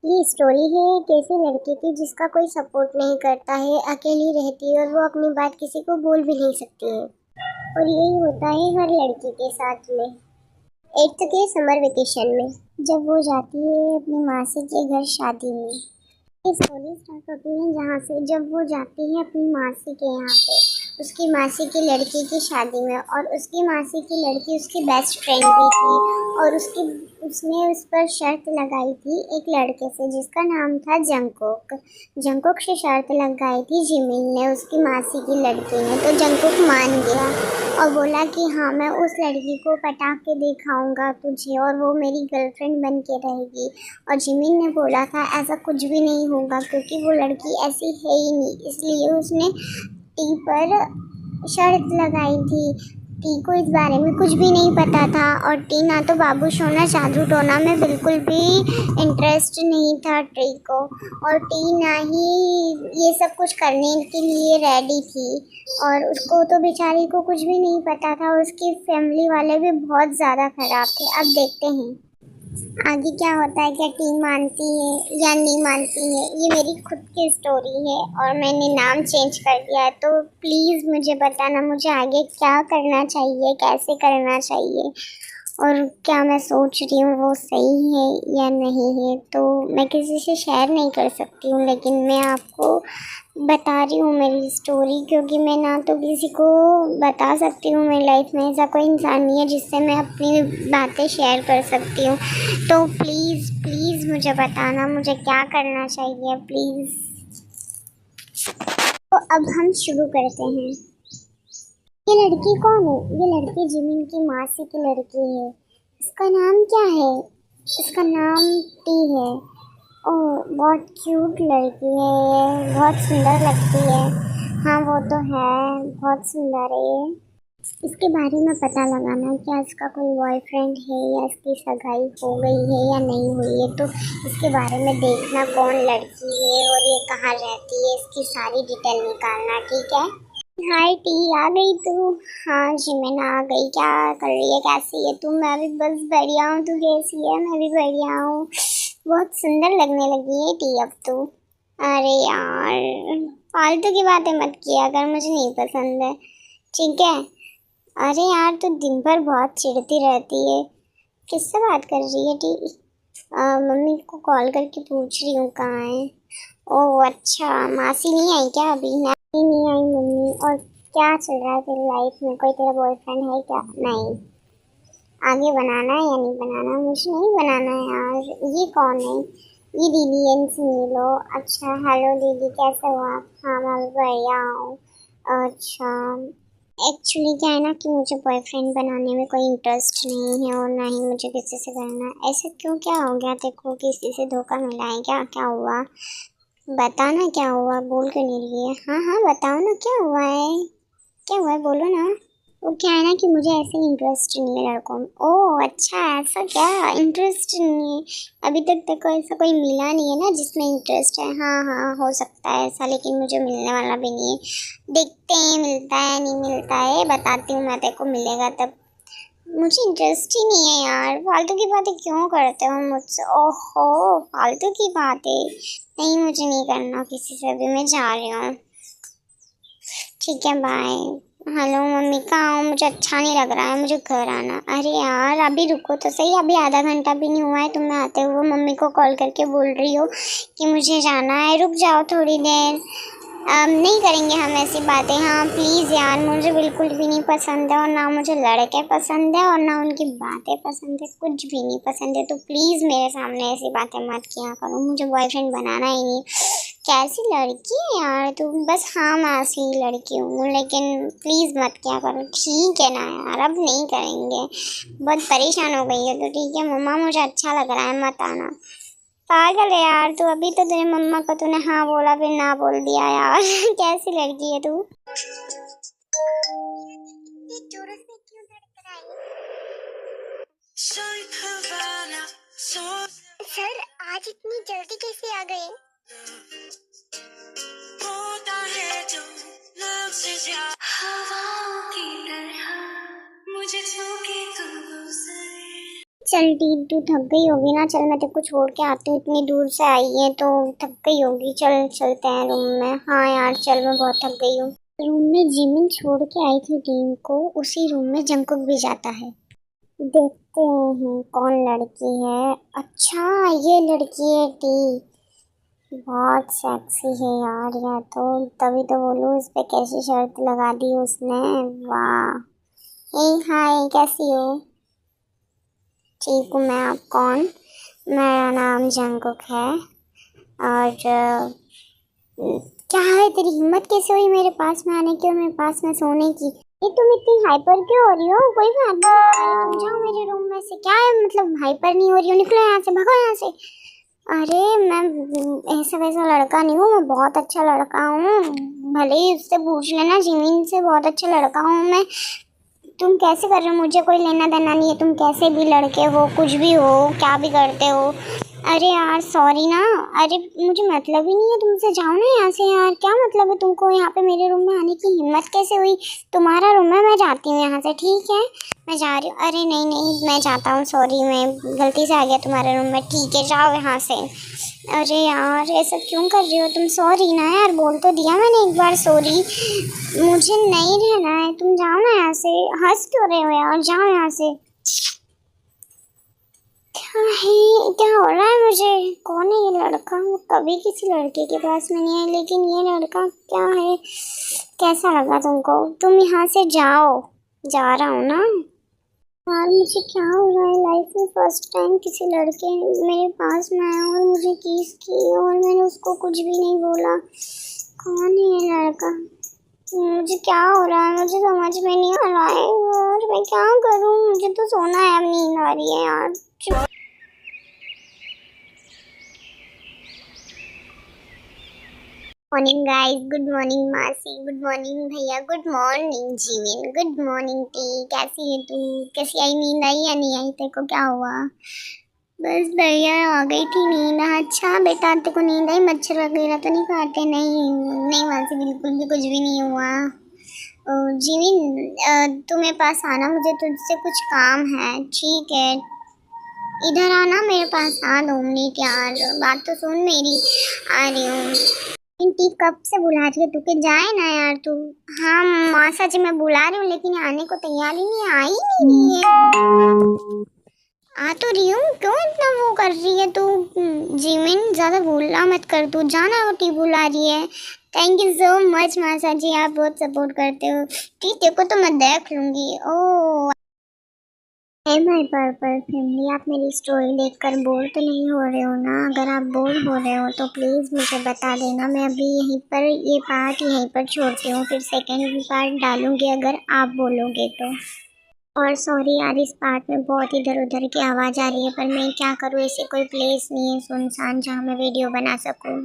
ये स्टोरी है एक ऐसी लड़की की जिसका कोई सपोर्ट नहीं करता है, अकेली रहती है और वो अपनी बात किसी को बोल भी नहीं सकती है। और यही होता है हर लड़की के साथ में। 8th के समर वेकेशन में जब वो जाती है अपनी मासी के घर शादी में। ये स्टोरी स्टार्ट होती है जहाँ से जब वो जाती है अपनी मासी के यहाँ पे उसकी मासी की लड़की की शादी में। और उसकी मासी की लड़की उसकी बेस्ट फ्रेंड भी थी। और उसने उस पर शर्त लगाई थी एक लड़के से जिसका नाम था जंगकोक। जंगकोक से शर्त लगाई थी जिमिन ने, उसकी मासी की लड़की ने। तो जंगकोक मान गया और बोला कि हाँ, मैं उस लड़की को पटा के दिखाऊंगा तुझे और वो मेरी गर्लफ्रेंड बन के रहेगी। और जिमिन ने बोला था ऐसा कुछ भी नहीं होगा क्योंकि वो लड़की ऐसी है ही नहीं, इसलिए उसने टी पर शर्त लगाई थी। टी को इस बारे में कुछ भी नहीं पता था और टी ना तो बाबू सोना जादू टोना में बिल्कुल भी इंटरेस्ट नहीं था टी को। और टी ना ही ये सब कुछ करने के लिए रेडी थी। और उसको तो बेचारी को कुछ भी नहीं पता था। उसकी फैमिली वाले भी बहुत ज़्यादा ख़राब थे। अब देखते हैं आगे क्या होता है, क्या टीम मानती है या नहीं मानती है। ये मेरी खुद की स्टोरी है और मैंने नाम चेंज कर दिया है। तो प्लीज़ मुझे बताना मुझे आगे क्या करना चाहिए, कैसे करना चाहिए और क्या मैं सोच रही हूँ वो सही है या नहीं है। तो मैं किसी से शेयर नहीं कर सकती हूँ, लेकिन मैं आपको बता रही हूँ मेरी स्टोरी, क्योंकि मैं ना तो किसी को बता सकती हूँ। मेरी लाइफ में ऐसा कोई इंसान नहीं है जिससे मैं अपनी बातें शेयर कर सकती हूँ। तो प्लीज़ प्लीज़ मुझे बताना मुझे क्या करना चाहिए प्लीज़। तो अब हम शुरू करते हैं। ये लड़की कौन है? ये लड़की जिमिन की मासी की लड़की है। इसका नाम क्या है? इसका नाम टी है। ओह, बहुत क्यूट लड़की है ये, बहुत सुंदर लगती है। हाँ वो तो है, बहुत सुंदर है ये। इसके बारे में पता लगाना क्या इसका कोई बॉयफ्रेंड है या इसकी सगाई हो गई है या नहीं हुई है। तो इसके बारे में देखना कौन लड़की है और ये कहाँ रहती है, इसकी सारी डिटेल निकालना। ठीक है। हाय टी, आ गई तू? हाँ जी मैंने आ गई। क्या कर रही है, कैसी है तू? मैं भी बस बढ़िया हूँ, तू कैसी है? मैं भी बढ़िया हूँ। बहुत सुंदर लगने लगी है टी अब तू। अरे यार, फालतू की बातें मत किया कर, मुझे नहीं पसंद है। ठीक है। अरे यार, तू दिन भर बहुत चिढ़ती रहती है। किससे बात कर रही है टी? मम्मी को कॉल करके पूछ रही हूँ कहाँ है। ओह अच्छा, मासी नहीं आई क्या अभी? नहीं आई मम्मी। और क्या चल रहा है तेरी लाइफ में? कोई तेरा बॉयफ्रेंड है क्या? नहीं। आगे बनाना है या नहीं बनाना? मुझे नहीं बनाना है यार। ये कौन है? ये दीदी है, इनसे मिलो। अच्छा हेलो दीदी, कैसे हो आप? हाँ मैं भी बढ़िया हूँ। अच्छा, एक्चुअली क्या है ना कि मुझे बॉयफ्रेंड बनाने में कोई इंटरेस्ट नहीं है और ना ही मुझे किसी से करना। ऐसा क्यों, क्या हो गया देखो? किसी से धोखा मिला है क्या? क्या हुआ? बताना क्या हुआ, बोल क्यों नहीं रही है? हाँ हाँ बताओ ना, क्या हुआ है? क्या हुआ है बोलो ना। वो क्या है ना कि मुझे ऐसे इंटरेस्ट नहीं है लड़कों में। ओह अच्छा, ऐसा क्या इंटरेस्ट नहीं है? अभी तक देखो ऐसा कोई मिला नहीं है ना जिसमें इंटरेस्ट है। हाँ हाँ हो सकता है ऐसा, लेकिन मुझे मिलने वाला भी नहीं है। देखते हैं मिलता है नहीं मिलता है, बताती हूँ मैं तेरे को, मिलेगा तब। मुझे इंटरेस्ट ही नहीं है यार, फालतू की बातें क्यों करते हो मुझसे? ओहो, फालतू की बातें नहीं, मुझे नहीं करना किसी से भी, मैं जा रही हूँ। ठीक है बाय। हेलो मम्मी, कहाँ हो? मुझे अच्छा नहीं लग रहा है, मुझे घर आना। अरे यार अभी रुको तो सही, अभी आधा घंटा भी नहीं हुआ है तुम्हें आते हुए। मम्मी को कॉल करके बोल रही हो कि मुझे जाना है, रुक जाओ थोड़ी देर। नहीं करेंगे हम ऐसी बातें। हाँ प्लीज़ यार, मुझे बिल्कुल भी नहीं पसंद है और ना मुझे लड़के पसंद है और ना उनकी बातें पसंद है, कुछ भी नहीं पसंद है। तो प्लीज़ मेरे सामने ऐसी बातें मत किया करो, मुझे बॉयफ्रेंड बनाना ही नहीं। कैसी लड़की है यार तू? बस हाँ मैं असली लड़की हूँ, लेकिन प्लीज़ मत किया करो। ठीक है ना यार, अब नहीं करेंगे। बहुत परेशान हो गई है तो ठीक है मम्मा, मुझे अच्छा लग रहा है, मत आना। पागल है यार तू, अभी तो तेरे मम्मा को तूने हाँ बोला फिर ना बोल दिया यार। कैसी लड़की है तू? ये जोरों से क्यों धड़क रहा है? सर आज इतनी जल्दी कैसे आ गए? होता है जो लफ्ज़ हवाओं की तरह मुझे छू के तू गुजरे। चल टी, तू थक गई होगी ना, चल मैं तेरे को छोड़ के आती हूँ, इतनी दूर से आई है तो थक गई होगी। चल चलते हैं रूम में। हाँ यार चल, मैं बहुत थक गई हूँ। रूम में जिमिन छोड़ के आई थी टीम को, उसी रूम में जंकुक भी जाता है। देखते हैं कौन लड़की है। अच्छा, ये लड़की है टी। बहुत सेक्सी है यार यह तो, तभी तो बोलूँ इस पे कैसी शर्त लगा दी उसने। वाह। हे हाय, कैसी हो? ठीक हूँ मैं, आप कौन? मेरा नाम जंकुक है। और क्या है, तेरी हिम्मत कैसे हुई मेरे पास में आने की और मेरे पास में सोने की? ये तुम इतनी हाइपर क्यों हो रही हो? कोई बात नहीं, तुम जाओ मेरे रूम में से। क्या है मतलब हाइपर नहीं हो रही हो? निकलो यहाँ से, भागो यहाँ से। अरे मैं ऐसा वैसा लड़का नहीं हूँ, मैं बहुत अच्छा लड़का हूँ। भले ही उससे पूछ लेना, जिमीन से बहुत अच्छा लड़का हूँ मैं। तुम कैसे कर रहे हो? मुझे कोई लेना देना नहीं है, तुम कैसे भी लड़के हो, कुछ भी हो, क्या भी करते हो। अरे यार सॉरी ना। अरे मुझे मतलब ही नहीं है तुमसे, जाओ ना यहाँ से यार। क्या मतलब है तुमको यहाँ पे मेरे रूम में आने की? हिम्मत कैसे हुई? तुम्हारा रूम है, मैं जाती हूँ यहाँ से, ठीक है? मैं जा रही हूँ। अरे नहीं नहीं, मैं जाता हूँ, सॉरी, मैं गलती से आ गया तुम्हारे रूम में। ठीक है, जाओ यहाँ से। अरे यार ऐसा क्यों कर रही हो तुम? सॉरी ना यार, बोल तो दिया मैंने एक बार सॉरी। मुझे नहीं रहना है, तुम जाओ ना यहाँ से। हंस क्यों रहे हो यार, जाओ यहाँ से। क्या है, क्या हो रहा है मुझे? कौन है ये लड़का? मैं कभी किसी लड़के के पास में नहीं आई, लेकिन ये लड़का क्या है? कैसा लगा तुमको? तुम यहाँ से जाओ। जा रहा हूँ ना यार। मुझे क्या हो रहा है, लाइफ में फर्स्ट टाइम किसी लड़के मेरे पास में आया और मुझे किस की, और मैंने उसको कुछ भी नहीं बोला। कौन है ये लड़का? मुझे क्या हो रहा है, मुझे समझ में नहीं आ रहा है और मैं क्या करूं? मुझे तो सोना है, अब नींद आ रही है यार। मॉर्निंग गाइस, गुड मॉर्निंग मासी, गुड मॉर्निंग भैया, गुड मॉर्निंग जीविन, गुड मॉर्निंग टी। कैसी है तू? कैसी आई? नींद आई या नहीं आई? तेरे को क्या हुआ? बस भैया आ गई थी नींद। अच्छा बेटा, तेरे को नींद आई? मच्छर वगैरह तो नहीं काटे? नहीं नहीं मासी, बिल्कुल भी कुछ भी नहीं हुआ। जीविन तू मेरे पास आना, मुझे तुझसे कुछ काम है, ठीक है? इधर आना मेरे पास, आ 2 मिनट यार, बात तो सुन मेरी। आ रही हूँ। टी कब से बुला रही है तू? के जाए ना यार तू। हाँ माँ सच मैं बुला रही हूँ, लेकिन आने को तैयार ही नहीं, आ ही नहीं रही है। आ तो रही हूँ, क्यों इतना वो कर रही है तू? जीमिन ज्यादा बोलना मत कर, तू जाना, वो टी बुला रही है। थैंक यू सो मच मासा जी, आप बहुत सपोर्ट करते हो। ठीक, देखो तो मैं देख लूंगी। ओ हे माय पर्पल फैमिली, आप मेरी स्टोरी देखकर बोर तो नहीं हो रहे हो ना? अगर आप बोर हो रहे हो तो प्लीज़ मुझे बता देना, मैं अभी यहीं पर ये पार्ट यहीं पर छोड़ती हूँ, फिर सेकंड पार्ट डालूंगी अगर आप बोलोगे तो। और सॉरी यार, इस पार्ट में बहुत इधर उधर की आवाज़ आ रही है, पर मैं क्या करूँ, ऐसे कोई प्लेस नहीं है सुनसान जहाँ मैं वीडियो बना सकूँ।